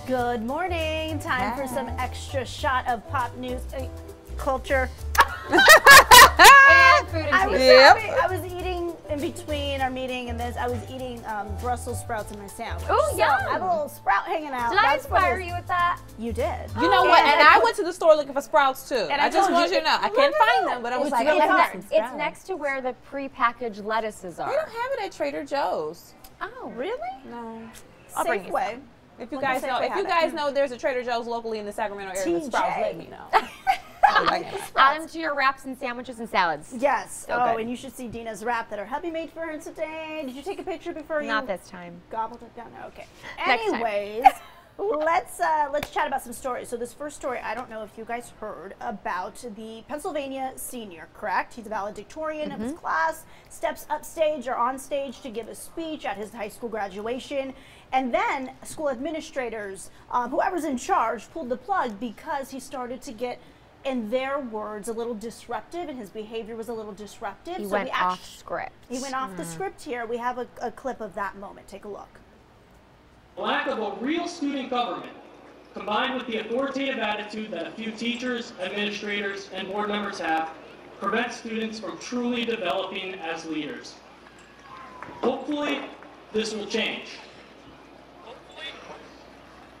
Good morning. Time for some extra shot of pop news culture. And food and I was eating in between our meeting and this. I was eating Brussels sprouts in my sandwich. Oh, yeah. So I have a little sprout hanging out. Did I inspire you with that? You did. You know what? And I went to the store looking for sprouts too. And I just want you to know. I can't find them, but I was It's, looking. it's next to where the pre-packaged lettuces are. They don't have it at Trader Joe's. Oh, really? No. I'll bring you Safeway. If you guys know, there's a Trader Joe's locally in the Sacramento area with sprouts, let me know. Add them to your wraps and sandwiches and salads. Yes. So oh, good. and you should see Dina's wrap that her hubby made for her today. Did you take a picture before you? Not this time. Gobbled it down. No, okay. Next time. Anyways, let's chat about some stories. So this first story, I don't know if you guys heard about the Pennsylvania senior, correct? He's a valedictorian of his class, steps upstage or on stage to give a speech at his high school graduation. And then school administrators, whoever's in charge, pulled the plug because he started to get, in their words, a little disruptive, and his behavior was a little disruptive. He went off script. He went off the script here. We have a clip of that moment. Take a look. Lack of a real student government, combined with the authoritative attitude that a few teachers, administrators, and board members have, prevents students from truly developing as leaders. Hopefully, this will change. Hopefully,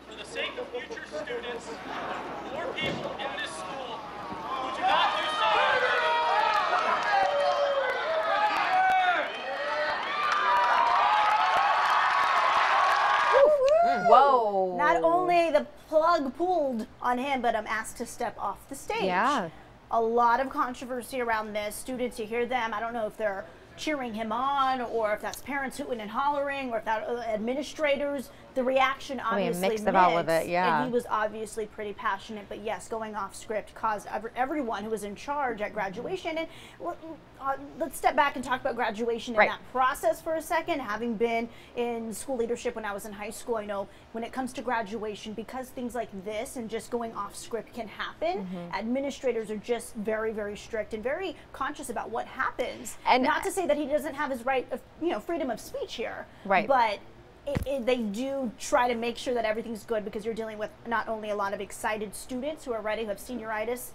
for the sake of future students, more people in this school who do not do so already. Whoa. Not only the plug pulled on him, but I'm asked to step off the stage. Yeah. A lot of controversy around this. Students, you hear them. I don't know if they're cheering him on or if that's parents hooting and hollering or if that administrators. The reaction obviously mix of all of it, yeah. And he was obviously pretty passionate, but yes, going off script caused everyone who was in charge at graduation. And let's step back and talk about graduation and that process for a second. Having been in school leadership when I was in high school, I know when it comes to graduation, because things like this and just going off script can happen, administrators are just very, very strict and very conscious about what happens. And not to say that he doesn't have his right of, freedom of speech here, but they do try to make sure that everything's good, because you're dealing with not only a lot of excited students who are ready, who have senioritis,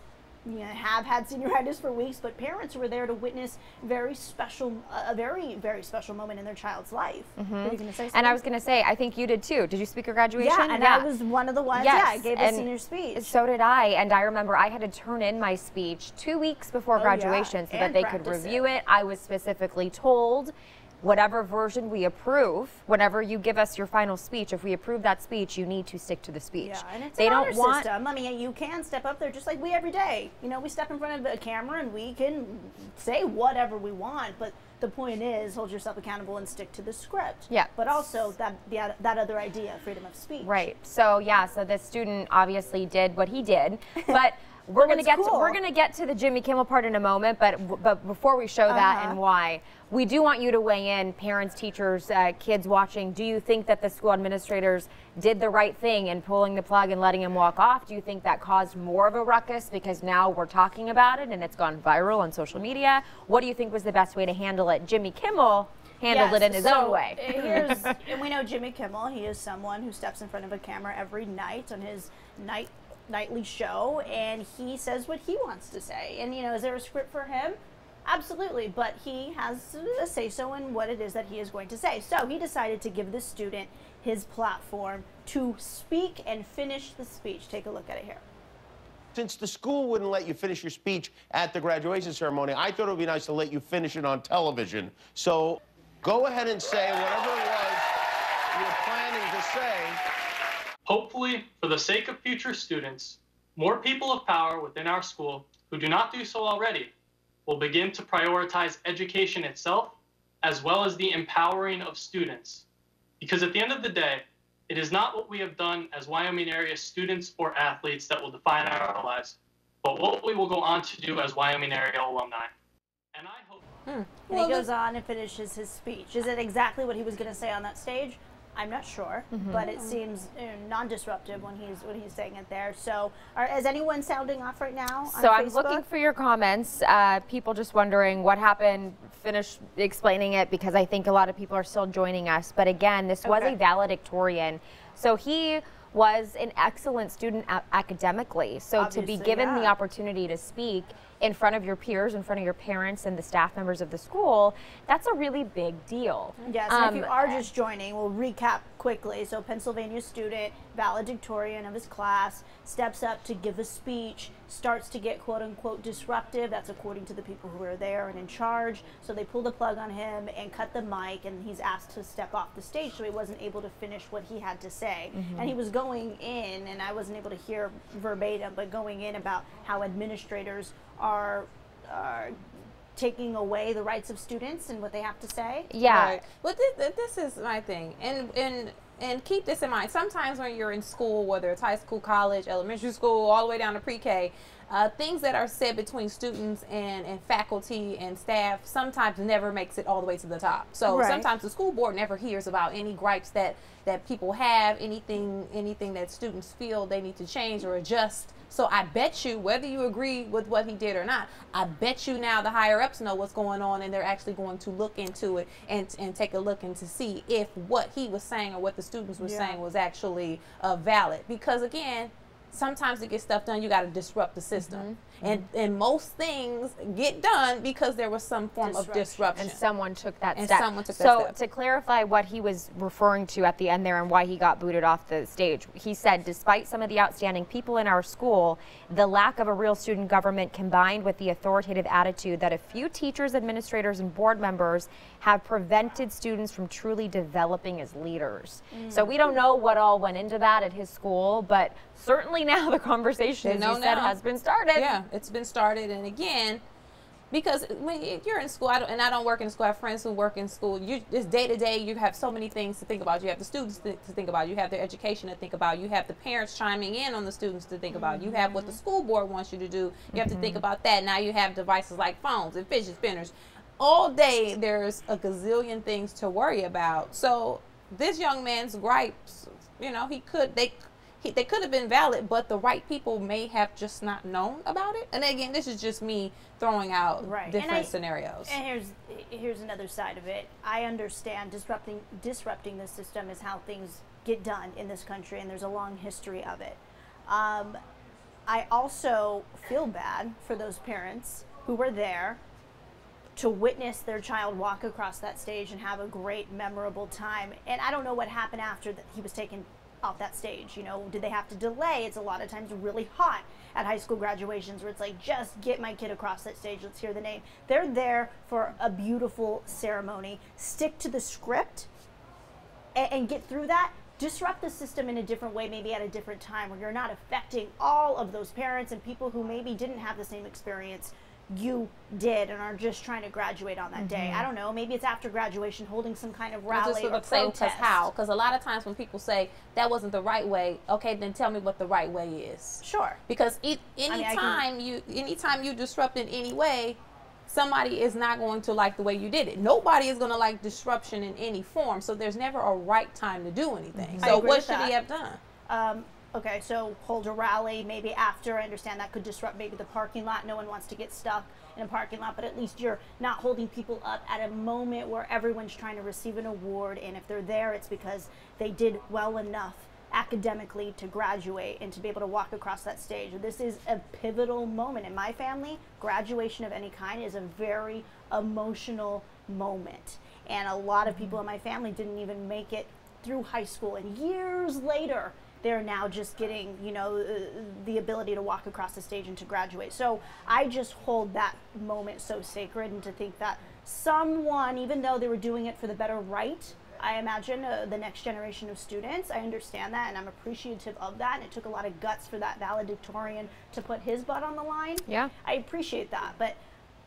have had senioritis for weeks, but parents who were there to witness a very, very special moment in their child's life. Were you going to say something? And I was going to say, I think you did too. Did you speak at graduation? Yeah, and I was one of the ones. Yes. Yeah, I gave a senior speech. So did I, and I remember I had to turn in my speech 2 weeks before graduation so that they could review it. I was specifically told, whatever version we approve, whenever you give us your final speech, if we approve that speech, you need to stick to the speech. Yeah, and it's they an honor don't want system. I mean, you can step up there just like we every day. We step in front of a camera and we can say whatever we want, but the point is hold yourself accountable and stick to the script. Yeah. But also that other idea, freedom of speech. Right. So yeah, so this student obviously did what he did, but we're gonna get to the Jimmy Kimmel part in a moment, but before we show that and why, we do want you to weigh in, parents, teachers, kids watching. Do you think that the school administrators did the right thing in pulling the plug and letting him walk off? Do you think that caused more of a ruckus because now we're talking about it and it's gone viral on social media? What do you think was the best way to handle it? Jimmy Kimmel handled it in his own way. And we know Jimmy Kimmel, he is someone who steps in front of a camera every night on his nightly show, and he says what he wants to say. And is there a script for him? Absolutely, but he has a say-so in what it is that he is going to say. So he decided to give this student his platform to speak and finish the speech. Take a look at it here. Since the school wouldn't let you finish your speech at the graduation ceremony, I thought it would be nice to let you finish it on television. So go ahead and say whatever it was you're planning to say. Hopefully, for the sake of future students, more people of power within our school who do not do so already will begin to prioritize education itself, as well as the empowering of students. Because at the end of the day, it is not what we have done as Wyoming area students or athletes that will define our lives, but what we will go on to do as Wyoming area alumni. And I hope... And he goes on and finishes his speech. Is it exactly what he was going to say on that stage? I'm not sure, but it seems non-disruptive when he's saying it there. So, is anyone sounding off right now? So on I'm Facebook? looking for your comments. People just wondering what happened. Finish explaining it, because I think a lot of people are still joining us. But again, this was a valedictorian, so he was an excellent student academically. So obviously, to be given the opportunity to speak in front of your peers, in front of your parents and the staff members of the school, that's a really big deal. Yes, and if you are just joining, we'll recap quickly. So Pennsylvania student, valedictorian of his class, steps up to give a speech, starts to get quote unquote disruptive. That's according to the people who were there and in charge. So they pull the plug on him and cut the mic, and he's asked to step off the stage, so he wasn't able to finish what he had to say. And he was going in, and I wasn't able to hear verbatim, but going in about how administrators are taking away the rights of students and what they have to say. Yeah. Right. But this is my thing, and keep this in mind. Sometimes when you're in school, whether it's high school, college, elementary school, all the way down to pre-K, things that are said between students and faculty and staff sometimes never makes it all the way to the top. So sometimes the school board never hears about any gripes that people have, anything that students feel they need to change or adjust. So I bet you, whether you agree with what he did or not, I bet you now the higher ups know what's going on, and they're actually going to look into it and take a look and to see if what he was saying or what the students were saying was actually valid. Because again, sometimes to get stuff done, you got to disrupt the system. And most things get done because there was some form of disruption. And someone took that and step. Someone took so that step. To clarify what he was referring to at the end there and why he got booted off the stage, he said, despite some of the outstanding people in our school, the lack of a real student government combined with the authoritative attitude that a few teachers, administrators, and board members have prevented students from truly developing as leaders. So we don't know what all went into that at his school, but certainly now the conversation, as you said, has been started. Yeah, it's been started. And again, because when you're in school, I don't work in school, I have friends who work in school, it's day to day, you have so many things to think about. You have the students to think about, you have their education to think about, you have the parents chiming in on the students to think about, you have what the school board wants you to do, you have to think about that. Now you have devices like phones and fidget spinners. All day there's a gazillion things to worry about. So this young man's gripes, you know, they could have been valid, but the right people may have just not known about it. And again, this is just me throwing out different scenarios. And here's another side of it. I understand disrupting the system is how things get done in this country, and there's a long history of it. I also feel bad for those parents who were there to witness their child walk across that stage and have a great, memorable time. And I don't know what happened after that he was taken off that stage. You know, did they have to delay? It's a lot of times really hot at high school graduations where it's like, just get my kid across that stage, let's hear the name. They're there for a beautiful ceremony. Stick to the script and get through that. Disrupt the system in a different way, maybe at a different time, where you're not affecting all of those parents and people who maybe didn't have the same experience you did and are just trying to graduate on that day. I don't know, maybe it's after graduation, holding some kind of rally or protest. Because a lot of times when people say that wasn't the right way, okay, then tell me what the right way is. Sure. Because anytime you disrupt in any way, somebody is not going to like the way you did it. Nobody is going to like disruption in any form. So there's never a right time to do anything. So what should he have done? Okay, so hold a rally maybe after. I understand that could disrupt maybe the parking lot. No one wants to get stuck in a parking lot, but at least you're not holding people up at a moment where everyone's trying to receive an award, and if they're there, it's because they did well enough academically to graduate and to be able to walk across that stage. This is a pivotal moment. In my family, graduation of any kind is a very emotional moment, and a lot of people in my family didn't even make it through high school, and years later they're now just getting, you know, the ability to walk across the stage and to graduate. So I just hold that moment so sacred, and to think that someone, even though they were doing it for the better right, I imagine the next generation of students, I understand that, and I'm appreciative of that. And it took a lot of guts for that valedictorian to put his butt on the line. Yeah. I appreciate that, but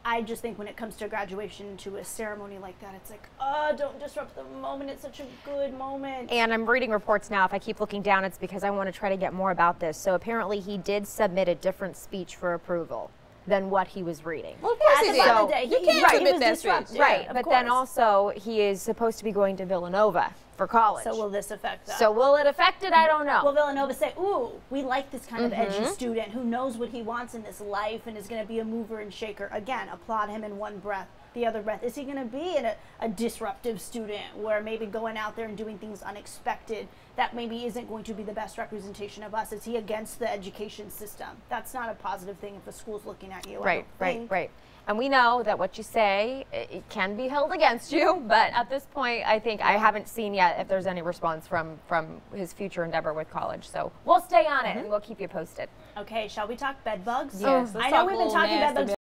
I just think when it comes to graduation, to a ceremony like that, it's like, oh, don't disrupt the moment. It's such a good moment. And I'm reading reports now. If I keep looking down, it's because I want to try to get more about this. So apparently he did submit a different speech for approval than what he was reading. Well, of course he did. So you can't submit that speech. Right, but then also he is supposed to be going to Villanova for college. So will this affect that? So will it affect it? I don't know. Will Villanova say, ooh, we like this kind of edgy student who knows what he wants in this life and is going to be a mover and shaker? Again, applaud him in one breath. The other breath, is he going to be a disruptive student where maybe going out there and doing things unexpected that maybe isn't going to be the best representation of us? Is he against the education system? That's not a positive thing if the school's looking at you. Right. And we know that what you say, it can be held against you, but at this point, I think I haven't seen yet if there's any response from his future endeavor with college. So we'll stay on it and we'll keep you posted. Okay, shall we talk bed bugs? Yes, I know we've been talking bed bugs